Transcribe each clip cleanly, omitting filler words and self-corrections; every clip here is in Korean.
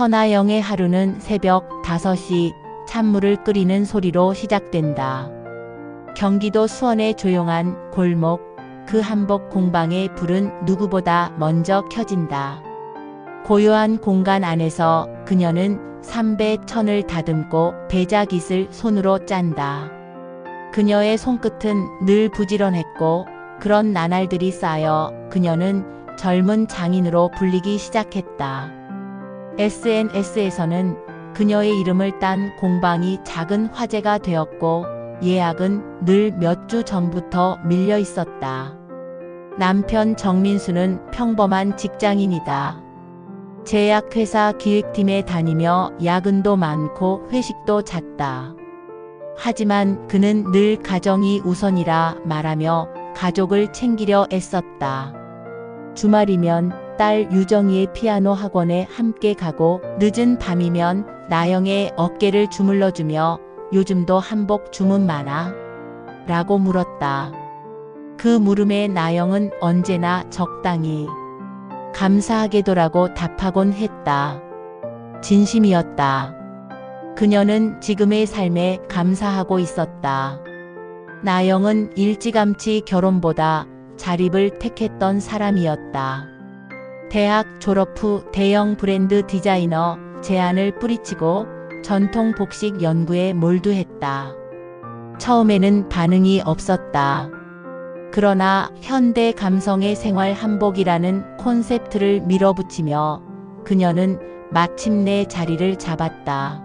서나영의 하루는 새벽 5시 찬물을 끓이는 소리로 시작된다. 경기도 수원의 조용한 골목, 그 한복 공방의 불은 누구보다 먼저 켜진다. 고요한 공간 안에서 그녀는 삼배 천을 다듬고 배자깃을 손으로 짠다. 그녀의 손끝은 늘 부지런했고 그런 나날들이 쌓여 그녀는 젊은 장인으로 불리기 시작했다. SNS에서는 그녀의 이름을 딴 공방이 작은 화제가 되었고 예약은 늘 몇 주 전부터 밀려 있었다. 남편 정민수는 평범한 직장인이다. 제약회사 기획팀에 다니며 야근도 많고 회식도 잦다. 하지만 그는 늘 가정이 우선이라 말하며 가족을 챙기려 애썼다. 주말이면 딸 유정이의 피아노 학원에 함께 가고 늦은 밤이면 나영의 어깨를 주물러주며 요즘도 한복 주문 많아? 라고 물었다. 그 물음에 나영은 언제나 적당히 감사하게도라고 답하곤 했다. 진심이었다. 그녀는 지금의 삶에 감사하고 있었다. 나영은 일찌감치 결혼보다 자립을 택했던 사람이었다. 대학 졸업 후 대형 브랜드 디자이너 제안을 뿌리치고 전통 복식 연구에 몰두했다. 처음에는 반응이 없었다. 그러나 현대 감성의 생활 한복이라는 콘셉트를 밀어붙이며 그녀는 마침내 자리를 잡았다.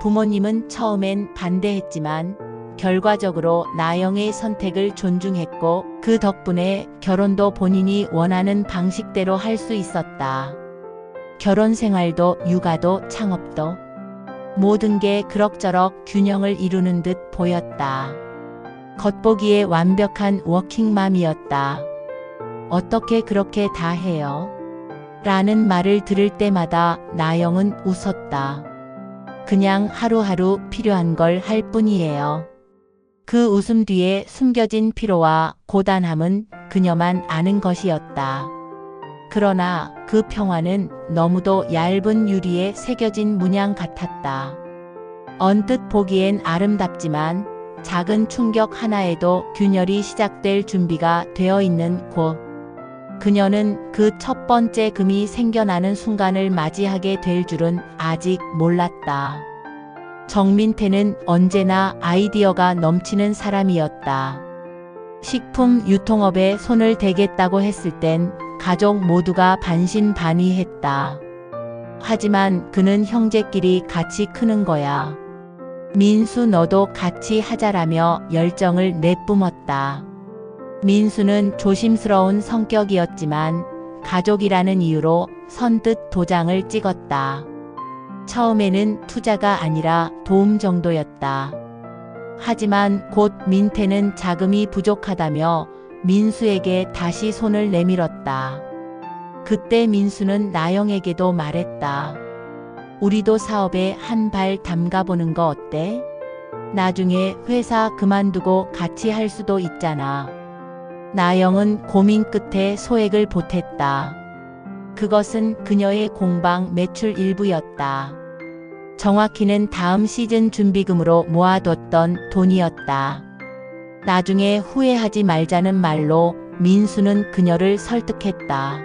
부모님은 처음엔 반대했지만 결과적으로 나영의 선택을 존중했고 그 덕분에 결혼도 본인이 원하는 방식대로 할 수 있었다. 결혼 생활도 육아도 창업도 모든 게 그럭저럭 균형을 이루는 듯 보였다. 겉보기에 완벽한 워킹맘이었다. 어떻게 그렇게 다 해요? 라는 말을 들을 때마다 나영은 웃었다. 그냥 하루하루 필요한 걸 할 뿐이에요. 그 웃음 뒤에 숨겨진 피로와 고단함은 그녀만 아는 것이었다. 그러나 그 평화는 너무도 얇은 유리에 새겨진 문양 같았다. 언뜻 보기엔 아름답지만 작은 충격 하나에도 균열이 시작될 준비가 되어 있는 곳. 그녀는 그 첫 번째 금이 생겨나는 순간을 맞이하게 될 줄은 아직 몰랐다. 정민태는 언제나 아이디어가 넘치는 사람이었다. 식품 유통업에 손을 대겠다고 했을 땐 가족 모두가 반신반의했다. 하지만 그는 형제끼리 같이 크는 거야. 민수 너도 같이 하자라며 열정을 내뿜었다. 민수는 조심스러운 성격이었지만 가족이라는 이유로 선뜻 도장을 찍었다. 처음에는 투자가 아니라 도움 정도였다. 하지만 곧 민태는 자금이 부족하다며 민수에게 다시 손을 내밀었다. 그때 민수는 나영에게도 말했다. 우리도 사업에 한 발 담가보는 거 어때? 나중에 회사 그만두고 같이 할 수도 있잖아. 나영은 고민 끝에 소액을 보탰다. 그것은 그녀의 공방 매출 일부였다. 정확히는 다음 시즌 준비금으로 모아뒀던 돈이었다. 나중에 후회하지 말자는 말로 민수는 그녀를 설득했다.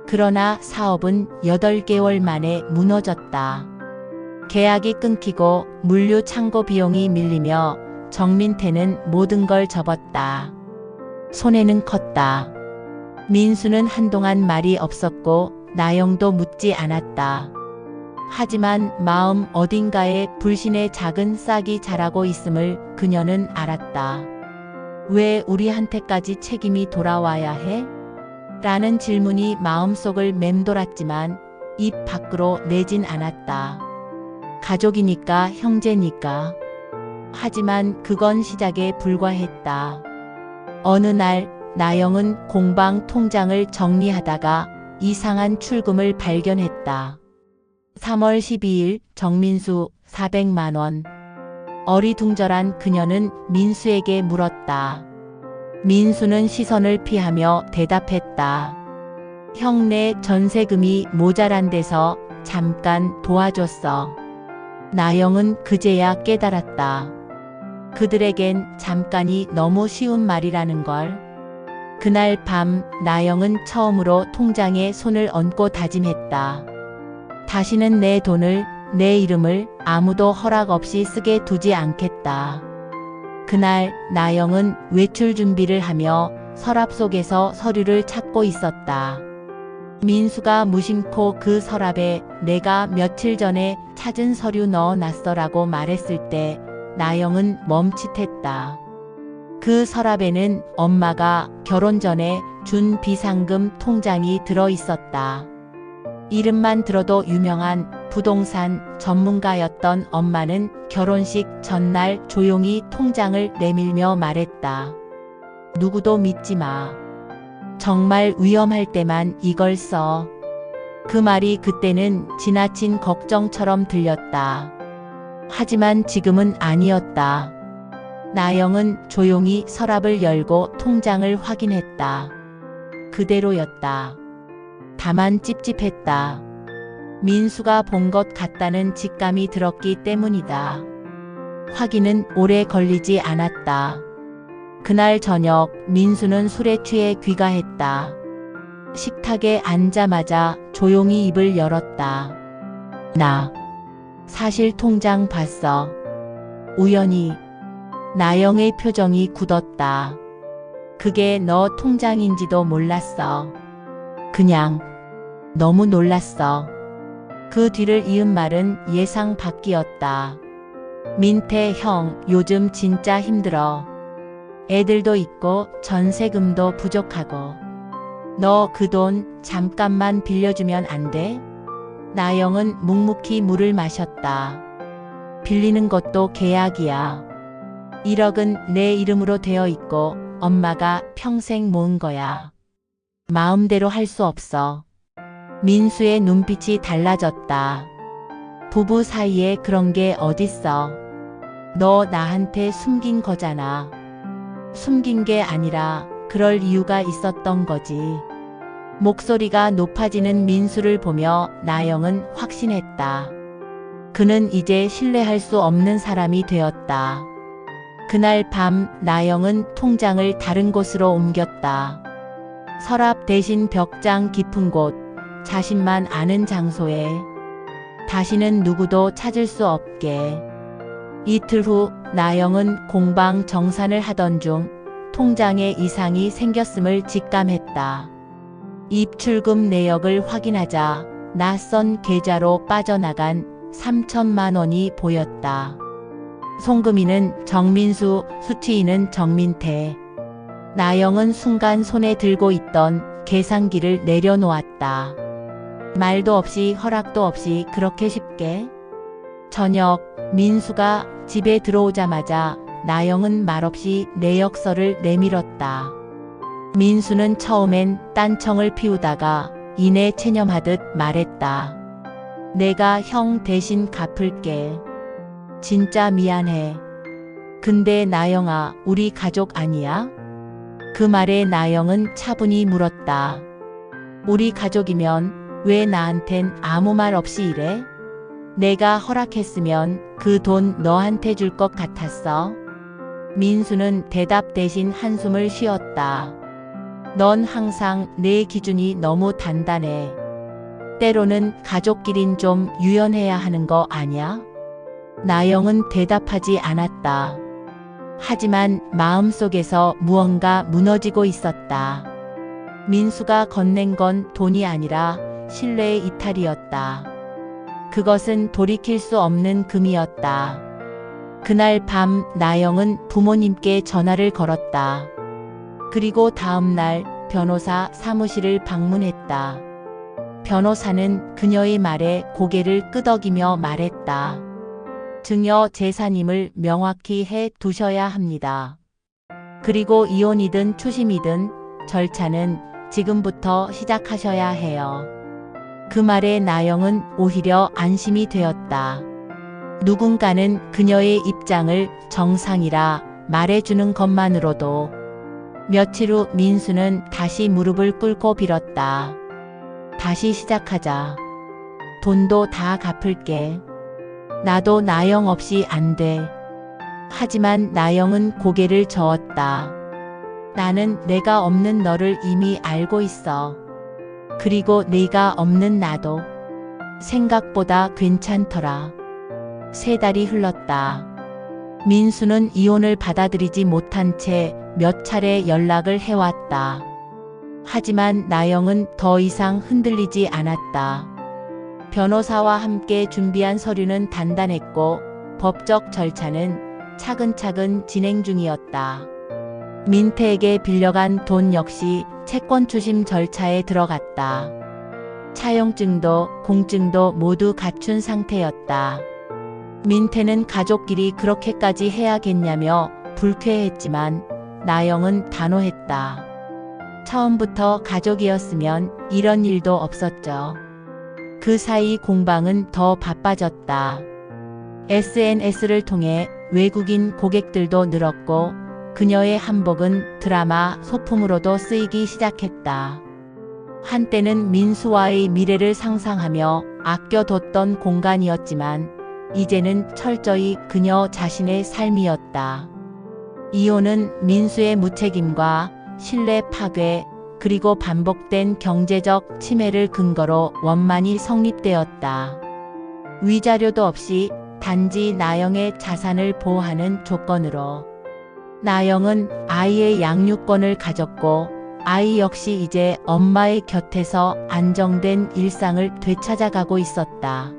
그러나 사업은 8개월 만에 무너졌다. 계약이 끊기고 물류 창고 비용이 밀리며 정민태는 모든 걸 접었다. 손해는 컸다. 민수는 한동안 말이 없었고 나영도 묻지 않았다. 하지만 마음 어딘가에 불신의 작은 싹이 자라고 있음을 그녀는 알았다. 왜 우리한테까지 책임이 돌아와야 해? 라는 질문이 마음속을 맴돌았지만 입 밖으로 내진 않았다. 가족이니까, 형제니까. 하지만 그건 시작에 불과했다. 어느 날 나영은 공방 통장을 정리하다가 이상한 출금을 발견했다. 3월 12일 정민수 400만 원. 어리둥절한 그녀는 민수에게 물었다. 민수는 시선을 피하며 대답했다. 형 내 전세금이 모자란 데서 잠깐 도와줬어. 나영은 그제야 깨달았다. 그들에겐 잠깐이 너무 쉬운 말이라는 걸. 그날 밤 나영은 처음으로 통장에 손을 얹고 다짐했다. 다시는 내 돈을, 내 이름을 아무도 허락 없이 쓰게 두지 않겠다. 그날 나영은 외출 준비를 하며 서랍 속에서 서류를 찾고 있었다. 민수가 무심코 그 서랍에 내가 며칠 전에 찾은 서류 넣어놨어라고 말했을 때 나영은 멈칫했다. 그 서랍에는 엄마가 결혼 전에 준 비상금 통장이 들어 있었다. 이름만 들어도 유명한 부동산 전문가였던 엄마는 결혼식 전날 조용히 통장을 내밀며 말했다. 누구도 믿지 마. 정말 위험할 때만 이걸 써. 그 말이 그때는 지나친 걱정처럼 들렸다. 하지만 지금은 아니었다. 나영은 조용히 서랍을 열고 통장을 확인했다. 그대로였다. 다만 찝찝했다. 민수가 본 것 같다는 직감이 들었기 때문이다. 확인은 오래 걸리지 않았다. 그날 저녁 민수는 술에 취해 귀가했다. 식탁에 앉자마자 조용히 입을 열었다. 나 사실 통장 봤어. 우연히. 나영의 표정이 굳었다. 그게 너 통장인지도 몰랐어. 그냥 너무 놀랐어. 그 뒤를 이은 말은 예상 밖이었다. 민태 형, 요즘 진짜 힘들어. 애들도 있고 전세금도 부족하고. 너 그 돈 잠깐만 빌려주면 안 돼? 나영은 묵묵히 물을 마셨다. 빌리는 것도 계약이야. 1억은 내 이름으로 되어 있고 엄마가 평생 모은 거야. 마음대로 할 수 없어. 민수의 눈빛이 달라졌다. 부부 사이에 그런 게 어딨어. 너 나한테 숨긴 거잖아. 숨긴 게 아니라 그럴 이유가 있었던 거지. 목소리가 높아지는 민수를 보며 나영은 확신했다. 그는 이제 신뢰할 수 없는 사람이 되었다. 그날 밤 나영은 통장을 다른 곳으로 옮겼다. 서랍 대신 벽장 깊은 곳, 자신만 아는 장소에. 다시는 누구도 찾을 수 없게. 이틀 후 나영은 공방 정산을 하던 중 통장에 이상이 생겼음을 직감했다. 입출금 내역을 확인하자 낯선 계좌로 빠져나간 3천만 원이 보였다. 송금인은 정민수, 수취인은 정민태. 나영은 순간 손에 들고 있던 계산기를 내려놓았다. 말도 없이 허락도 없이 그렇게 쉽게? 저녁 민수가 집에 들어오자마자 나영은 말없이 내역서를 내밀었다. 민수는 처음엔 딴청을 피우다가 이내 체념하듯 말했다. 내가 형 대신 갚을게. 진짜 미안해. 근데 나영아, 우리 가족 아니야? 그 말에 나영은 차분히 물었다. 우리 가족이면 왜 나한텐 아무 말 없이 이래? 내가 허락했으면 그 돈 너한테 줄 것 같았어? 민수는 대답 대신 한숨을 쉬었다. 넌 항상 내 기준이 너무 단단해. 때로는 가족끼린 좀 유연해야 하는 거 아냐? 나영은 대답하지 않았다. 하지만 마음속에서 무언가 무너지고 있었다. 민수가 건넨 건 돈이 아니라 신뢰의 이탈이었다. 그것은 돌이킬 수 없는 금이었다. 그날 밤 나영은 부모님께 전화를 걸었다. 그리고 다음 날 변호사 사무실을 방문했다. 변호사는 그녀의 말에 고개를 끄덕이며 말했다. 증여 재산임을 명확히 해 두셔야 합니다. 그리고 이혼이든 추심이든 절차는 지금부터 시작하셔야 해요. 그 말에 나영은 오히려 안심이 되었다. 누군가는 그녀의 입장을 정상이라 말해주는 것만으로도. 며칠 후 민수는 다시 무릎을 꿇고 빌었다. 다시 시작하자. 돈도 다 갚을게. 나도 나영 없이 안 돼. 하지만 나영은 고개를 저었다. 나는 내가 없는 너를 이미 알고 있어. 그리고 네가 없는 나도. 생각보다 괜찮더라. 3달이 흘렀다. 민수는 이혼을 받아들이지 못한 채 몇 차례 연락을 해왔다. 하지만 나영은 더 이상 흔들리지 않았다. 변호사와 함께 준비한 서류는 단단했고 법적 절차는 차근차근 진행 중이었다. 민태에게 빌려간 돈 역시 채권 추심 절차에 들어갔다. 차용증도 공증도 모두 갖춘 상태였다. 민태는 가족끼리 그렇게까지 해야겠냐며 불쾌했지만 나영은 단호했다. 처음부터 가족이었으면 이런 일도 없었죠. 그 사이 공방은 더 바빠졌다. SNS를 통해 외국인 고객들도 늘었고 그녀의 한복은 드라마 소품으로도 쓰이기 시작했다. 한때는 민수와의 미래를 상상하며 아껴뒀던 공간이었지만 이제는 철저히 그녀 자신의 삶이었다. 이혼은 민수의 무책임과 신뢰 파괴 그리고 반복된 경제적 침해를 근거로 원만히 성립되었다. 위자료도 없이 단지 나영의 자산을 보호하는 조건으로. 나영은 아이의 양육권을 가졌고 아이 역시 이제 엄마의 곁에서 안정된 일상을 되찾아가고 있었다.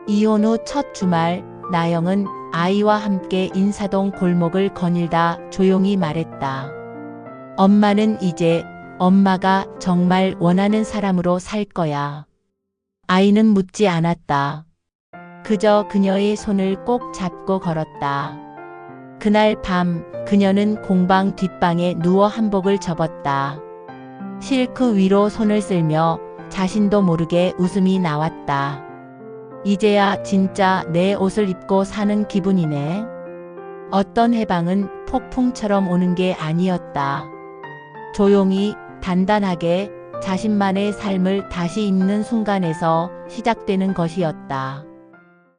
이혼 후 첫 주말 나영은 아이와 함께 인사동 골목을 거닐다 조용히 말했다. 엄마는 이제 엄마가 정말 원하는 사람으로 살 거야. 아이는 묻지 않았다. 그저 그녀의 손을 꼭 잡고 걸었다. 그날 밤 그녀는 공방 뒷방에 누워 한복을 접었다. 실크 위로 손을 쓸며 자신도 모르게 웃음이 나왔다. 이제야 진짜 내 옷을 입고 사는 기분이네. 어떤 해방은 폭풍처럼 오는 게 아니었다. 조용히 단단하게 자신만의 삶을 다시 입는 순간에서 시작되는 것이었다.